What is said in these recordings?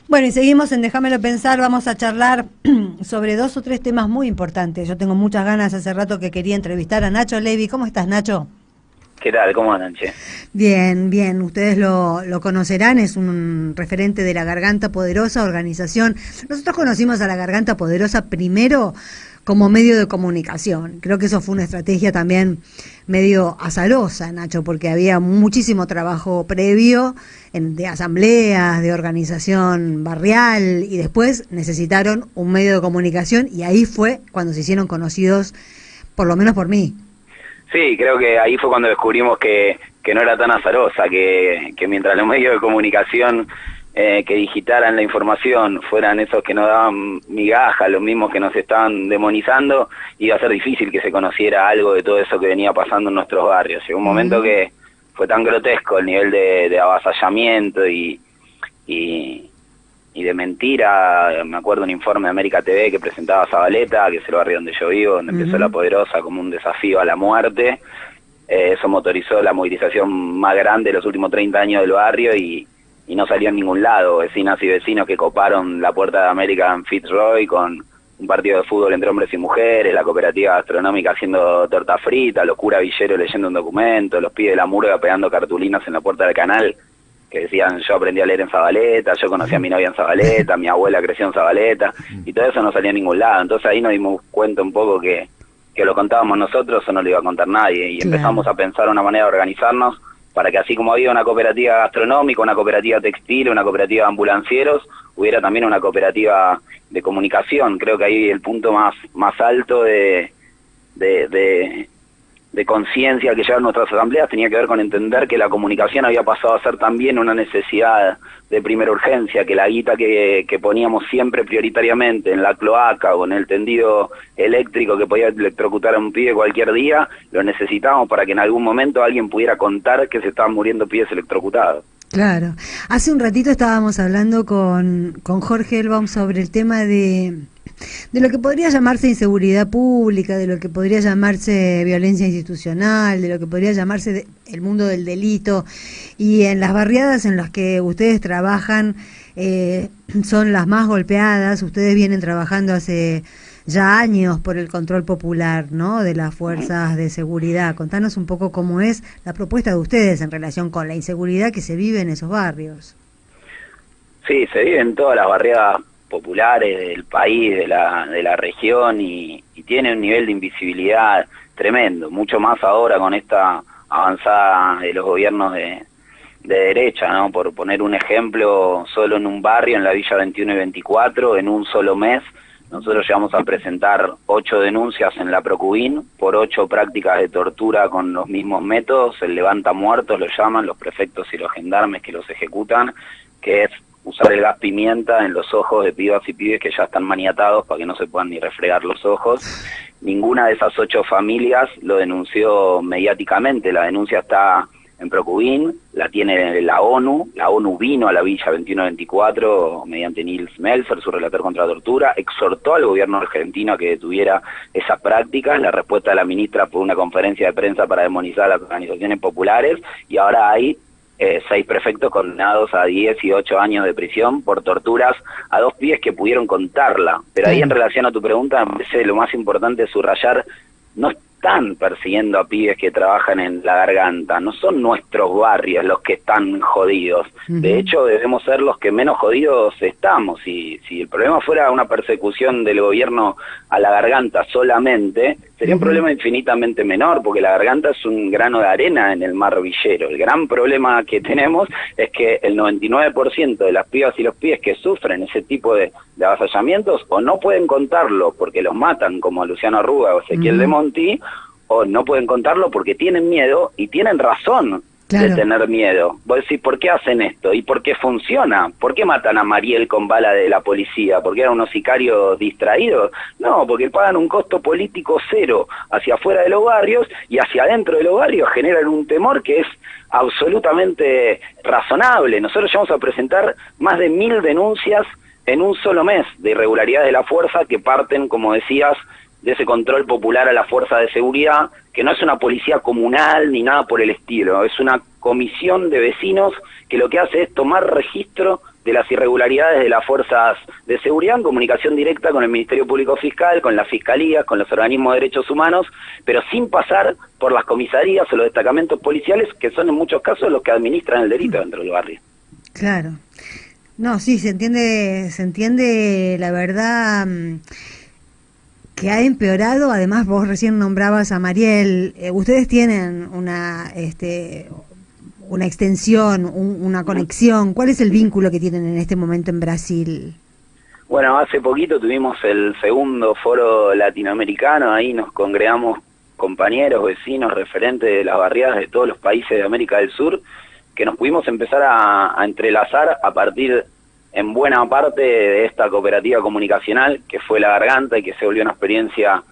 Bueno, y seguimos en Déjamelo Pensar, vamos a charlar sobre 2 o 3 temas muy importantes. Yo tengo muchas ganas, hace rato que quería entrevistar a Nacho Levy. ¿Cómo estás, Nacho? ¿Qué tal? ¿Cómo andan, che? Bien, bien, ustedes lo conocerán, es un referente de la Garganta Poderosa, organización. Nosotros conocimos a la Garganta Poderosa primero como medio de comunicación. Creo que eso fue una estrategia también medio azarosa, Nacho, porque había muchísimo trabajo previo de asambleas, de organización barrial, y después necesitaron un medio de comunicación, y ahí fue cuando se hicieron conocidos, por lo menos por mí. Sí, creo que ahí fue cuando descubrimos que no era tan azarosa, que mientras los medios de comunicación que digitaran la información fueran esos que nos daban migajas, los mismos que nos estaban demonizando, iba a ser difícil que se conociera algo de todo eso que venía pasando en nuestros barrios. Llegó un momento que fue tan grotesco el nivel de avasallamiento y de mentira. Me acuerdo un informe de América TV que presentaba Zabaleta, que es el barrio donde yo vivo, donde empezó La Poderosa, como un desafío a la muerte. Eso motorizó la movilización más grande de los últimos 30 años del barrio y no salió en ningún lado. Vecinas y vecinos que coparon la Puerta de América en Fitzroy con un partido de fútbol entre hombres y mujeres, la cooperativa gastronómica haciendo torta frita, los cura villeros leyendo un documento, los pibes de la murga pegando cartulinas en la puerta del canal que decían: yo aprendí a leer en Zabaleta, yo conocí a mi novia en Zabaleta, mi abuela creció en Zabaleta, y todo eso no salía a ningún lado. Entonces ahí nos dimos cuenta un poco que lo contábamos nosotros o no lo iba a contar nadie, y empezamos a pensar una manera de organizarnos para que, así como había una cooperativa gastronómica, una cooperativa textil, una cooperativa de ambulancieros, hubiera también una cooperativa de comunicación. Creo que ahí el punto más alto de conciencia que llevan nuestras asambleas tenía que ver con entender que la comunicación había pasado a ser también una necesidad de primera urgencia, que la guita que poníamos siempre prioritariamente en la cloaca o en el tendido eléctrico que podía electrocutar a un pibe cualquier día, lo necesitábamos para que en algún momento alguien pudiera contar que se estaban muriendo pibes electrocutados. Claro. Hace un ratito estábamos hablando con Jorge Elbaum sobre el tema de lo que podría llamarse inseguridad pública, de lo que podría llamarse violencia institucional, de lo que podría llamarse el mundo del delito, y en las barriadas en las que ustedes trabajan son las más golpeadas. Ustedes vienen trabajando hace ya años por el control popular, ¿no?, de las fuerzas de seguridad. Contanos un poco cómo es la propuesta de ustedes en relación con la inseguridad que se vive en esos barrios. Sí, se vive en todas las barriadas populares del país, de la región, y tiene un nivel de invisibilidad tremendo, mucho más ahora con esta avanzada de los gobiernos de derecha, ¿no? Por poner un ejemplo, solo en un barrio, en la Villa 21 y 24, en un solo mes, nosotros llegamos a presentar 8 denuncias en la Procubín por 8 prácticas de tortura con los mismos métodos. El levanta muertos lo llaman los prefectos y los gendarmes que los ejecutan, que es usar el gas pimienta en los ojos de pibas y pibes que ya están maniatados para que no se puedan ni refregar los ojos. Ninguna de esas 8 familias lo denunció mediáticamente. La denuncia está en Procubín, la tiene la ONU vino a la Villa 21-24 mediante Nils Melzer, su relator contra la tortura, exhortó al gobierno argentino a que detuviera esas prácticas. La respuesta de la ministra fue una conferencia de prensa para demonizar a las organizaciones populares, y ahora hay 6 prefectos condenados a 10 y 8 años de prisión por torturas a 2 pibes que pudieron contarla. Pero ahí, en relación a tu pregunta, me parece lo más importante subrayar: no están persiguiendo a pibes que trabajan en la Garganta, no son nuestros barrios los que están jodidos. De hecho, debemos ser los que menos jodidos estamos. Si el problema fuera una persecución del gobierno a la Garganta solamente, sería un problema infinitamente menor, porque la Garganta es un grano de arena en el mar Villero. El gran problema que tenemos es que el 99% de las pibas y los pibes que sufren ese tipo de avasallamientos o no pueden contarlo porque los matan, como a Luciano Arruga o Ezequiel de Monti, o no pueden contarlo porque tienen miedo, y tienen razón de tener miedo. Vos decís: ¿por qué hacen esto? ¿Y por qué funciona? ¿Por qué matan a Mariel con bala de la policía? ¿Porque eran unos sicarios distraídos? No, porque pagan un costo político cero hacia afuera de los barrios, y hacia adentro de los barrios generan un temor que es absolutamente razonable. Nosotros llegamos a presentar más de 1000 denuncias en un solo mes de irregularidades de la fuerza, que parten, como decías, de ese control popular a la fuerza de seguridad, que no es una policía comunal ni nada por el estilo, es una comisión de vecinos que lo que hace es tomar registro de las irregularidades de las fuerzas de seguridad en comunicación directa con el Ministerio Público Fiscal, con las fiscalías, con los organismos de derechos humanos, pero sin pasar por las comisarías o los destacamentos policiales, que son en muchos casos los que administran el delito dentro del barrio. Claro. No, sí, se entiende la verdad que ha empeorado. Además, vos recién nombrabas a Mariel. Ustedes tienen una extensión, una conexión. ¿Cuál es el vínculo que tienen en este momento en Brasil? Bueno, hace poquito tuvimos el segundo foro latinoamericano, ahí nos congregamos compañeros, vecinos, referentes de las barriadas de todos los países de América del Sur, que nos pudimos empezar a entrelazar a partir, en buena parte, de esta cooperativa comunicacional, que fue La Garganta y que se volvió una experiencia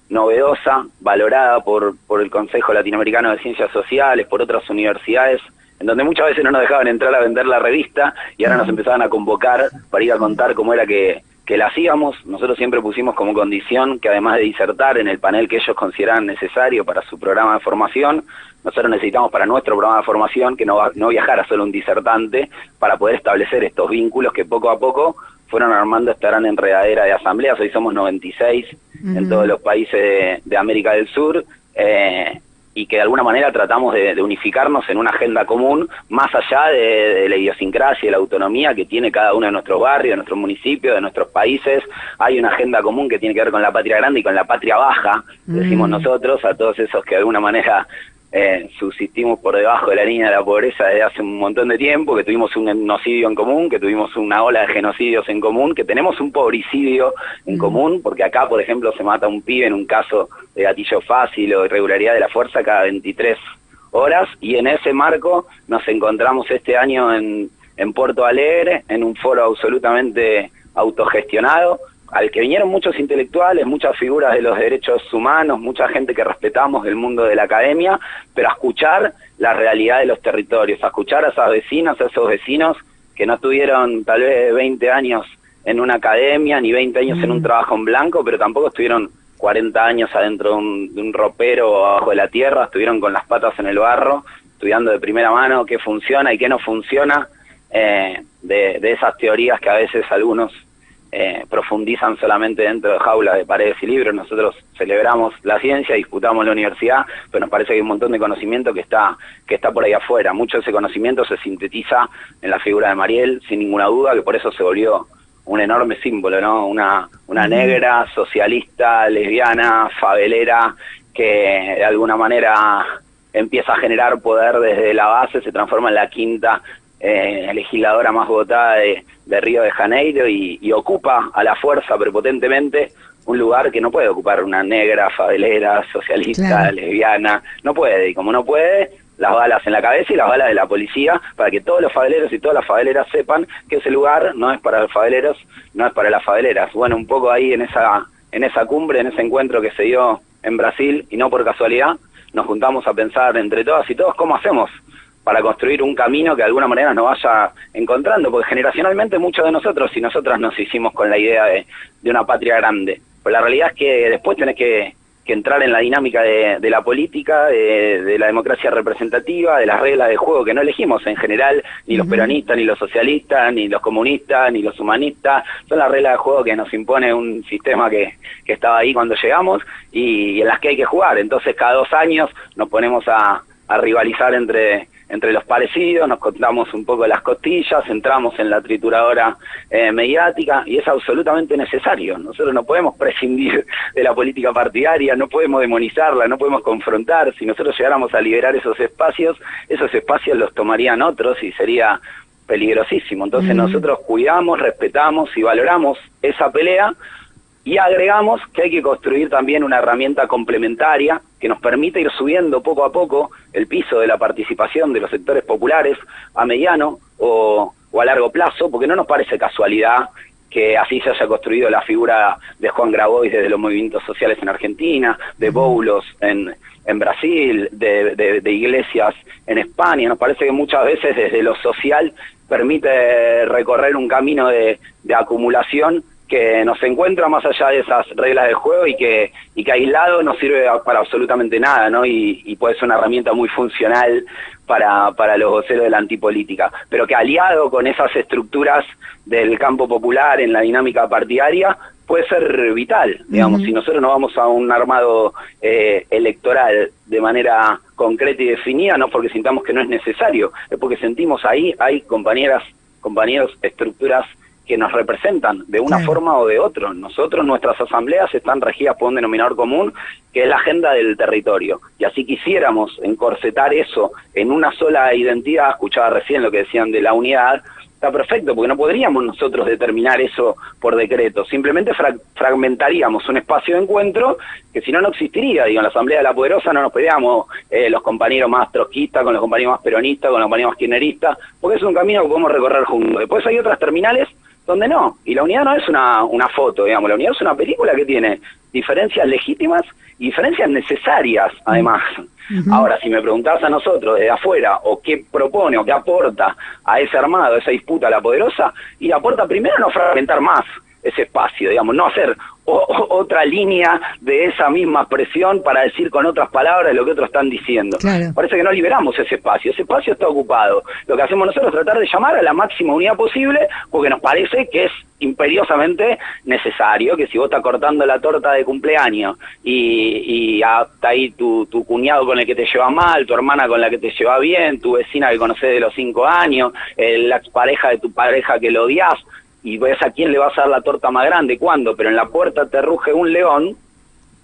novedosa, valorada por el Consejo Latinoamericano de Ciencias Sociales, por otras universidades, en donde muchas veces no nos dejaban entrar a vender la revista y ahora nos empezaban a convocar para ir a contar cómo era que la hacíamos. Nosotros siempre pusimos como condición que, además de disertar en el panel que ellos consideraban necesario para su programa de formación, nosotros necesitamos para nuestro programa de formación que no viajara solo un disertante, para poder establecer estos vínculos que poco a poco fueron armando esta gran enredadera de asambleas. Hoy somos 96 en todos los países de América del Sur, y que de alguna manera tratamos de unificarnos en una agenda común, más allá de la idiosincrasia y de la autonomía que tiene cada uno de nuestros barrios, de nuestros municipios, de nuestros países. Hay una agenda común que tiene que ver con la patria grande y con la patria baja, decimos nosotros, a todos esos que de alguna manera subsistimos por debajo de la línea de la pobreza desde hace un montón de tiempo, que tuvimos un genocidio en común, que tuvimos una ola de genocidios en común, que tenemos un pobricidio en común, porque acá, por ejemplo, se mata un pibe en un caso de gatillo fácil o irregularidad de la fuerza cada 23 horas, y en ese marco nos encontramos este año en Porto Alegre, en un foro absolutamente autogestionado, al que vinieron muchos intelectuales, muchas figuras de los derechos humanos, mucha gente que respetamos del mundo de la academia, pero a escuchar la realidad de los territorios, a escuchar a esas vecinas, a esos vecinos que no tuvieron tal vez 20 años en una academia, ni 20 años en un trabajo en blanco, pero tampoco estuvieron 40 años adentro de un ropero o abajo de la tierra, estuvieron con las patas en el barro, estudiando de primera mano qué funciona y qué no funciona, de esas teorías que a veces algunos profundizan solamente dentro de jaulas de paredes y libros. Nosotros celebramos la ciencia, disputamos la universidad, pero nos parece que hay un montón de conocimiento que está por ahí afuera. Mucho de ese conocimiento se sintetiza en la figura de Mariel, sin ninguna duda, que por eso se volvió un enorme símbolo, ¿no? Una negra, socialista, lesbiana, favelera, que de alguna manera empieza a generar poder desde la base, se transforma en la quinta legisladora más votada de Río de Janeiro y ocupa a la fuerza prepotentemente un lugar que no puede ocupar una negra, favelera, socialista, claro, lesbiana, no puede, y como no puede, las balas en la cabeza y las balas de la policía, para que todos los faveleros y todas las faveleras sepan que ese lugar no es para los faveleros, no es para las faveleras. Bueno, un poco ahí en esa cumbre, en ese encuentro que se dio en Brasil, y no por casualidad, nos juntamos a pensar entre todas y todos cómo hacemos para construir un camino que de alguna manera nos vaya encontrando, porque generacionalmente muchos de nosotros y nosotras nos hicimos con la idea de una patria grande, pero la realidad es que después tenés que entrar en la dinámica de la política, de la democracia representativa, de las reglas de juego que no elegimos en general, ni los peronistas, ni los socialistas, ni los comunistas, ni los humanistas, son las reglas de juego que nos impone un sistema que estaba ahí cuando llegamos y en las que hay que jugar. Entonces cada 2 años nos ponemos a rivalizar entre los parecidos, nos contamos un poco las costillas, entramos en la trituradora mediática, y es absolutamente necesario. Nosotros no podemos prescindir de la política partidaria, no podemos demonizarla, no podemos confrontar. Si nosotros llegáramos a liberar esos espacios los tomarían otros y sería peligrosísimo. Entonces nosotros cuidamos, respetamos y valoramos esa pelea, y agregamos que hay que construir también una herramienta complementaria que nos permite ir subiendo poco a poco el piso de la participación de los sectores populares a mediano o a largo plazo, porque no nos parece casualidad que así se haya construido la figura de Juan Grabois desde los movimientos sociales en Argentina, de Boulos en Brasil, de Iglesias en España. Nos parece que muchas veces desde lo social permite recorrer un camino de acumulación que nos encuentra más allá de esas reglas de juego y que aislado no sirve para absolutamente nada, ¿no? Y puede ser una herramienta muy funcional para los voceros de la antipolítica, pero que aliado con esas estructuras del campo popular en la dinámica partidaria puede ser vital, digamos. Si nosotros no vamos a un armado electoral de manera concreta y definida, no porque sintamos que no es necesario, es porque sentimos ahí hay compañeros, estructuras que nos representan de una forma o de otra. Nosotros, nuestras asambleas están regidas por un denominador común, que es la agenda del territorio. Y así quisiéramos encorsetar eso en una sola identidad. Escuchaba recién lo que decían de la unidad. Está perfecto, porque no podríamos nosotros determinar eso por decreto. Simplemente fragmentaríamos un espacio de encuentro que si no, no existiría. Digo, en la Asamblea de la Poderosa no nos peleamos los compañeros más trotskistas con los compañeros más peronistas, con los compañeros más kirchneristas, porque es un camino que podemos recorrer juntos. Después hay otras terminales donde no, y la unidad no es una foto, digamos, la unidad es una película que tiene diferencias legítimas y diferencias necesarias, además. Ahora, si me preguntás a nosotros desde afuera, o qué propone, o qué aporta a ese armado, a esa disputa a la Poderosa, y aporta primero no fragmentar más ese espacio, digamos, no hacer otra línea de esa misma expresión para decir con otras palabras lo que otros están diciendo. Parece que no liberamos ese espacio está ocupado. Lo que hacemos nosotros es tratar de llamar a la máxima unidad posible, porque nos parece que es imperiosamente necesario, que si vos estás cortando la torta de cumpleaños y está ahí tu cuñado con el que te lleva mal, tu hermana con la que te lleva bien, tu vecina que conocés de los 5 años, la expareja de tu pareja que lo odias, y ves a quién le vas a dar la torta más grande, ¿cuándo? Pero en la puerta te ruge un león,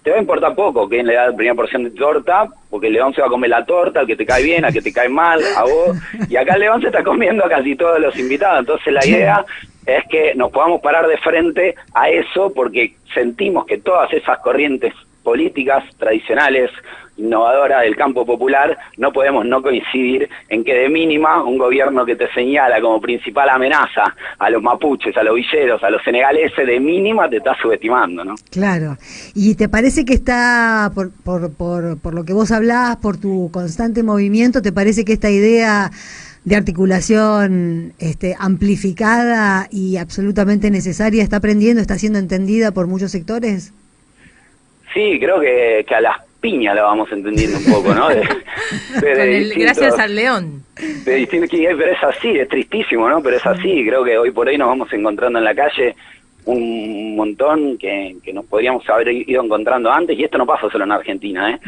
te va a importar poco quién le da la primera porción de torta, porque el león se va a comer la torta, al que te cae bien, al que te cae mal, a vos, y acá el león se está comiendo a casi todos los invitados. Entonces la idea es que nos podamos parar de frente a eso, porque sentimos que todas esas corrientes políticas tradicionales, innovadoras del campo popular, no podemos no coincidir en que de mínima un gobierno que te señala como principal amenaza a los mapuches, a los villeros, a los senegaleses, de mínima te está subestimando, ¿no? Claro. ¿Y te parece que está, por lo que vos hablás, por tu constante movimiento, te parece que esta idea de articulación amplificada y absolutamente necesaria está siendo entendida por muchos sectores? Sí, creo que a las piñas la vamos entendiendo un poco, ¿no? Gracias al león. Pero es así, es tristísimo, ¿no? Pero es así, creo que hoy por hoy nos vamos encontrando en la calle un montón que nos podríamos haber ido encontrando antes, y esto no pasa solo en Argentina,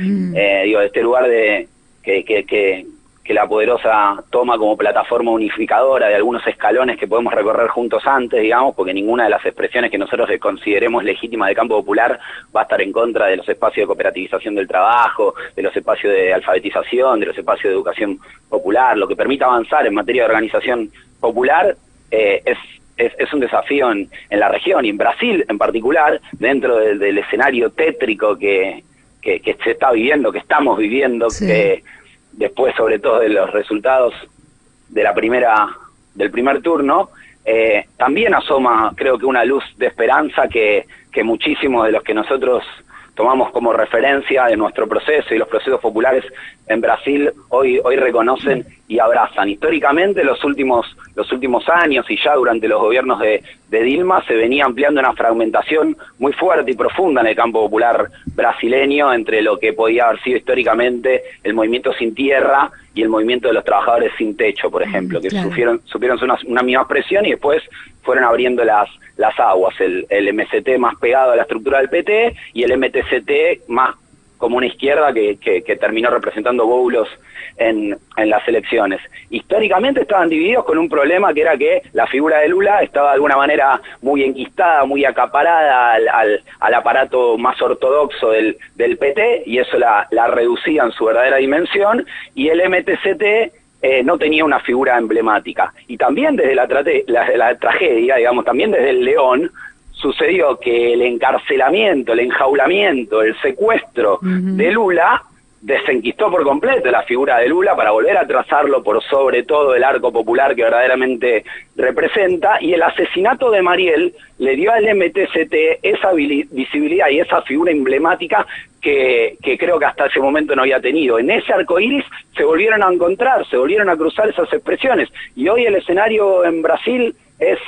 digo, este lugar de que la Poderosa toma como plataforma unificadora de algunos escalones que podemos recorrer juntos antes, digamos, porque ninguna de las expresiones que nosotros consideremos legítimas de campo popular va a estar en contra de los espacios de cooperativización del trabajo, de los espacios de alfabetización, de los espacios de educación popular. Lo que permita avanzar en materia de organización popular es un desafío en la región, y en Brasil en particular, dentro del escenario tétrico que se está viviendo, que estamos viviendo, que después sobre todo de los resultados de del primer turno, también asoma, creo que, una luz de esperanza que muchísimos de los que nosotros tomamos como referencia de nuestro proceso y los procesos populares en Brasil hoy reconocen y abrazan. Históricamente, los últimos años y ya durante los gobiernos de Dilma se venía ampliando una fragmentación muy fuerte y profunda en el campo popular brasileño entre lo que podía haber sido históricamente el movimiento sin tierra y el movimiento de los trabajadores sin techo, por ejemplo, que supieron una misma expresión y después fueron abriendo las aguas, el MCT más pegado a la estructura del PT y el MTCT más como una izquierda que terminó representando Boulos en las elecciones. Históricamente estaban divididos con un problema que era que la figura de Lula estaba de alguna manera muy enquistada, muy acaparada al aparato más ortodoxo del PT, y eso la reducía en su verdadera dimensión, y el MTCT no tenía una figura emblemática. Y también desde la tragedia, digamos, también desde el León, sucedió que el encarcelamiento, el enjaulamiento, el secuestro de Lula desenquistó por completo la figura de Lula para volver a trazarlo por sobre todo el arco popular que verdaderamente representa, y el asesinato de Mariel le dio al MTCT esa visibilidad y esa figura emblemática que creo que hasta ese momento no había tenido. En ese arco iris se volvieron a encontrar, se volvieron a cruzar esas expresiones, y hoy el escenario en Brasil es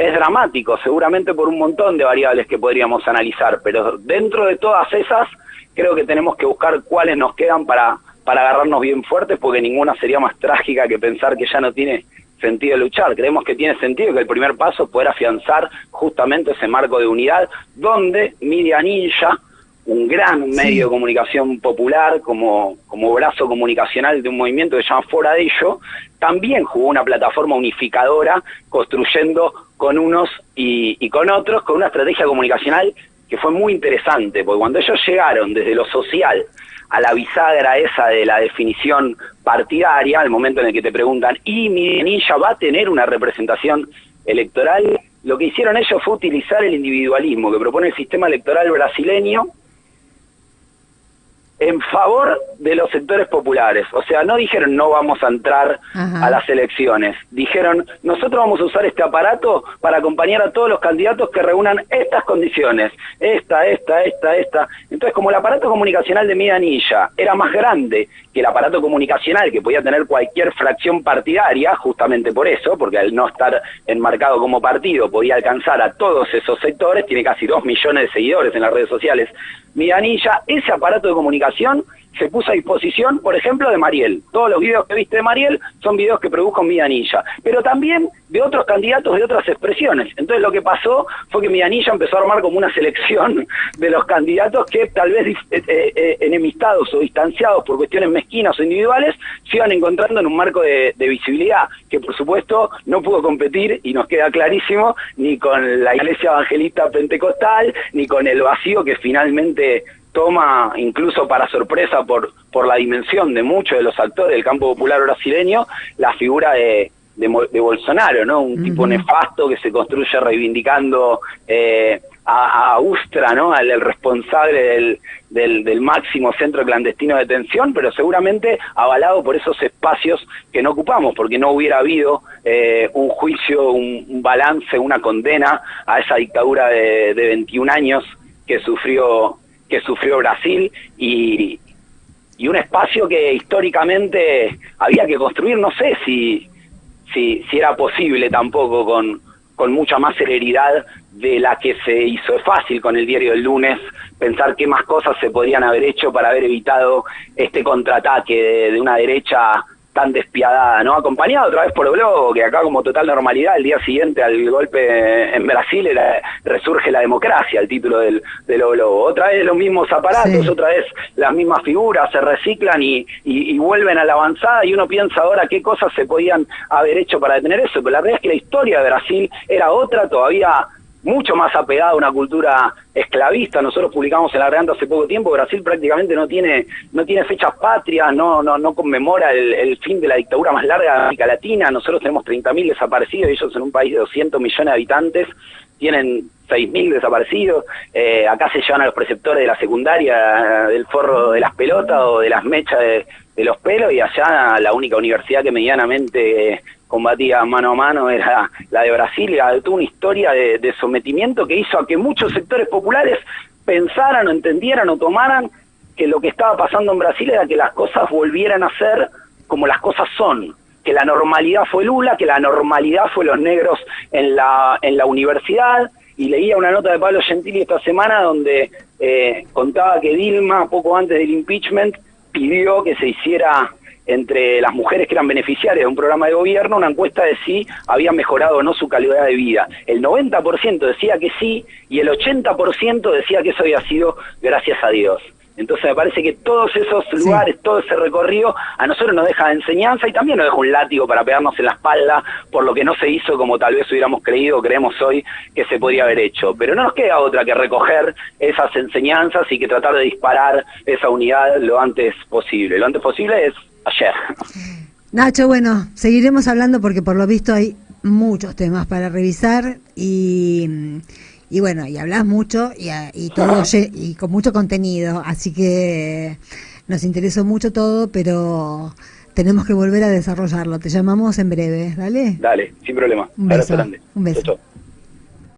es dramático, seguramente por un montón de variables que podríamos analizar, pero dentro de todas esas creo que tenemos que buscar cuáles nos quedan para agarrarnos bien fuertes, porque ninguna sería más trágica que pensar que ya no tiene sentido luchar. Creemos que tiene sentido, que el primer paso es poder afianzar justamente ese marco de unidad, donde Media Ninja, un gran medio de comunicación popular, como brazo comunicacional de un movimiento que se llama Fora de Ello, también jugó una plataforma unificadora, construyendo con unos y con otros, con una estrategia comunicacional que fue muy interesante, porque cuando ellos llegaron desde lo social a la bisagra esa de la definición partidaria, al momento en el que te preguntan, ¿y Media Ninja va a tener una representación electoral? Lo que hicieron ellos fue utilizar el individualismo que propone el sistema electoral brasileño en favor de los sectores populares. O sea, no dijeron no vamos a entrar a las elecciones, dijeron nosotros vamos a usar este aparato para acompañar a todos los candidatos que reúnan estas condiciones, esta. Entonces, como el aparato comunicacional de Media Ninja era más grande que el aparato comunicacional que podía tener cualquier fracción partidaria, justamente por eso, porque al no estar enmarcado como partido podía alcanzar a todos esos sectores, tiene casi 2 millones de seguidores en las redes sociales Media Ninja, ese aparato de comunicación se puso a disposición, por ejemplo, de Mariel. Todos los videos que viste de Mariel son videos que produjo Media Ninja, pero también de otros candidatos de otras expresiones. Entonces lo que pasó fue que Media Ninja empezó a armar como una selección de los candidatos que tal vez enemistados o distanciados por cuestiones mezquinas o individuales se iban encontrando en un marco de visibilidad que por supuesto no pudo competir, y nos queda clarísimo, ni con la Iglesia Evangelista Pentecostal, ni con el vacío que finalmente toma, incluso para sorpresa por la dimensión de muchos de los actores del campo popular brasileño, la figura de Bolsonaro, ¿no? Un tipo nefasto que se construye reivindicando a Ustra, ¿no? Al responsable del máximo centro clandestino de detención, pero seguramente avalado por esos espacios que no ocupamos, porque no hubiera habido un juicio, un balance, una condena a esa dictadura de 21 años que sufrió Brasil, y un espacio que históricamente había que construir. No sé si era posible tampoco con mucha más celeridad de la que se hizo. Es fácil con el diario del lunes pensar qué más cosas se podrían haber hecho para haber evitado este contraataque de una derecha tan despiadada, ¿no? Acompañado otra vez por O Globo, que acá como total normalidad, el día siguiente al golpe en Brasil resurge la democracia, el título del O Globo. Otra vez los mismos aparatos, otra vez las mismas figuras, se reciclan y vuelven a la avanzada, y uno piensa ahora qué cosas se podían haber hecho para detener eso, pero la realidad es que la historia de Brasil era otra, todavía mucho más apegada a una cultura esclavista. Nosotros publicamos en La Garganta hace poco tiempo, Brasil prácticamente no tiene fechas patrias, no conmemora el fin de la dictadura más larga de América Latina. Nosotros tenemos 30.000 desaparecidos, ellos en un país de 200 millones de habitantes tienen 6.000 desaparecidos. Acá se llevan a los preceptores de la secundaria del forro de las pelotas o de las mechas de los pelos, y allá la única universidad que medianamente combatía mano a mano era la de Brasil, y adoptó una historia de sometimiento que hizo a que muchos sectores populares pensaran o entendieran o tomaran que lo que estaba pasando en Brasil era que las cosas volvieran a ser como las cosas son, que la normalidad fue Lula, que la normalidad fue los negros en la universidad. Y leía una nota de Pablo Gentili esta semana donde contaba que Dilma, poco antes del impeachment, pidió que se hiciera entre las mujeres que eran beneficiarias de un programa de gobierno una encuesta de si había mejorado o no su calidad de vida. El 90% decía que sí, y el 80% decía que eso había sido gracias a Dios. Entonces me parece que todos esos lugares, todo ese recorrido, a nosotros nos deja enseñanza, y también nos deja un látigo para pegarnos en la espalda por lo que no se hizo como tal vez hubiéramos creído o creemos hoy que se podría haber hecho. Pero no nos queda otra que recoger esas enseñanzas y que tratar de disparar esa unidad lo antes posible. Lo antes posible es ayer. Nacho, bueno, seguiremos hablando porque por lo visto hay muchos temas para revisar, y bueno, y hablas mucho y todo y con mucho contenido, así que nos interesó mucho todo, pero tenemos que volver a desarrollarlo. Te llamamos en breve, ¿dale? Dale, sin problema. Un beso. Grande. Un beso. Chau, chau.